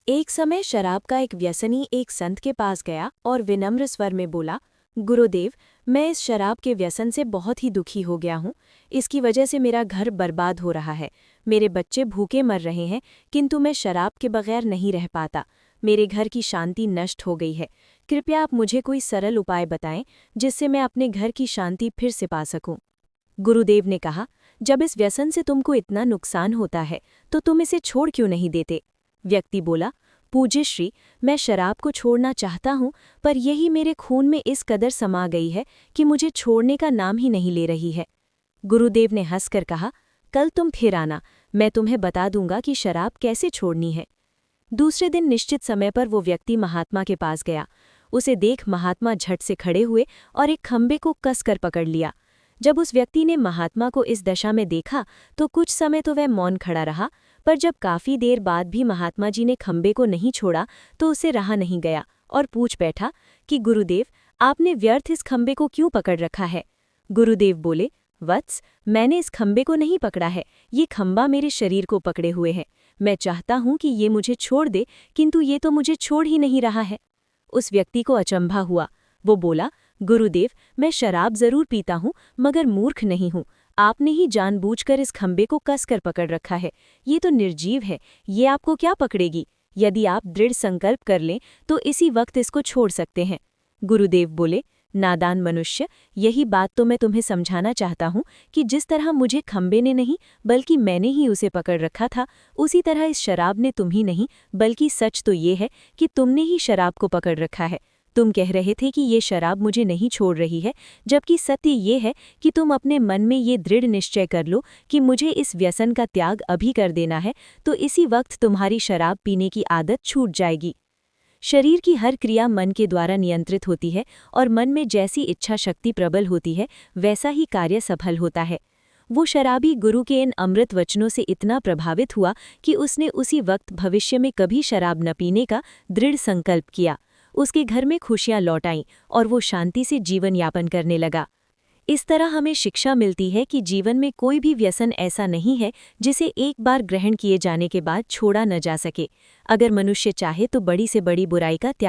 एक समय शराब का एक व्यसनी एक संत के पास गया और विनम्र स्वर में बोला, गुरुदेव, मैं इस शराब के व्यसन से बहुत ही दुखी हो गया हूँ। इसकी वजह से मेरा घर बर्बाद हो रहा है। मेरे बच्चे भूखे मर रहे हैं, किंतु मैं शराब के बगैर नहीं रह पाता। मेरे घर की शांति नष्ट हो गई है। कृपया आप मुझे कोई सरल उपाय बताएं जिससे मैं अपने घर की शांति फिर से पा सकूं। गुरुदेव ने कहा, जब इस व्यसन से तुमको इतना नुकसान होता है तो तुम इसे छोड़ क्यों नहीं देते। व्यक्ति बोला, पूज्य श्री, मैं शराब को छोड़ना चाहता हूँ, पर यही मेरे खून में इस कदर समा गई है कि मुझे छोड़ने का नाम ही नहीं ले रही है। गुरुदेव ने हंसकर कहा, कल तुम फिर आना, मैं तुम्हें बता दूंगा कि शराब कैसे छोड़नी है। दूसरे दिन निश्चित समय पर वो व्यक्ति महात्मा के पास गया। उसे देख महात्मा झट से खड़े हुए और एक खंबे को कसकर पकड़ लिया। जब उस व्यक्ति ने महात्मा को इस दशा में देखा तो कुछ समय तो वह मौन खड़ा रहा, पर जब काफी देर बाद भी महात्मा जी ने खंबे को नहीं छोड़ा तो उसे रहा नहीं गया और पूछ बैठा कि गुरुदेव, आपने व्यर्थ इस खंबे को क्यों पकड़ रखा है। गुरुदेव बोले, वत्स, मैंने इस खंबे को नहीं पकड़ा है, ये खंबा मेरे शरीर को पकड़े हुए है। मैं चाहता हूं कि ये मुझे छोड़ दे, किंतु ये तो मुझे छोड़ ही नहीं रहा है। उस व्यक्ति को अचंभा हुआ। वो बोला, गुरुदेव, मैं शराब जरूर पीता हूँ, मगर मूर्ख नहीं हूँ। आपने ही जानबूझकर इस खंबे को कसकर पकड़ रखा है। ये तो निर्जीव है, ये आपको क्या पकड़ेगी। यदि आप दृढ़ संकल्प कर लें तो इसी वक्त इसको छोड़ सकते हैं। गुरुदेव बोले, नादान मनुष्य, यही बात तो मैं तुम्हें समझाना चाहता हूँ कि जिस तरह मुझे खंबे ने नहीं बल्कि मैंने ही उसे पकड़ रखा था, उसी तरह इस शराब ने तुम ही नहीं बल्कि सच तो ये है कि तुमने ही शराब को पकड़ रखा है। तुम कह रहे थे कि ये शराब मुझे नहीं छोड़ रही है, जबकि सत्य ये है कि तुम अपने मन में ये दृढ़ निश्चय कर लो कि मुझे इस व्यसन का त्याग अभी कर देना है, तो इसी वक्त तुम्हारी शराब पीने की आदत छूट जाएगी। शरीर की हर क्रिया मन के द्वारा नियंत्रित होती है और मन में जैसी इच्छा शक्ति प्रबल होती है वैसा ही कार्य सफल होता है। वो शराबी गुरु के इन अमृत वचनों से इतना प्रभावित हुआ कि उसने उसी वक्त भविष्य में कभी शराब न पीने का दृढ़ संकल्प किया। उसके घर में खुशियां लौट आईं और वो शांति से जीवन यापन करने लगा। इस तरह हमें शिक्षा मिलती है कि जीवन में कोई भी व्यसन ऐसा नहीं है जिसे एक बार ग्रहण किए जाने के बाद छोड़ा न जा सके। अगर मनुष्य चाहे तो बड़ी से बड़ी बुराई का त्याग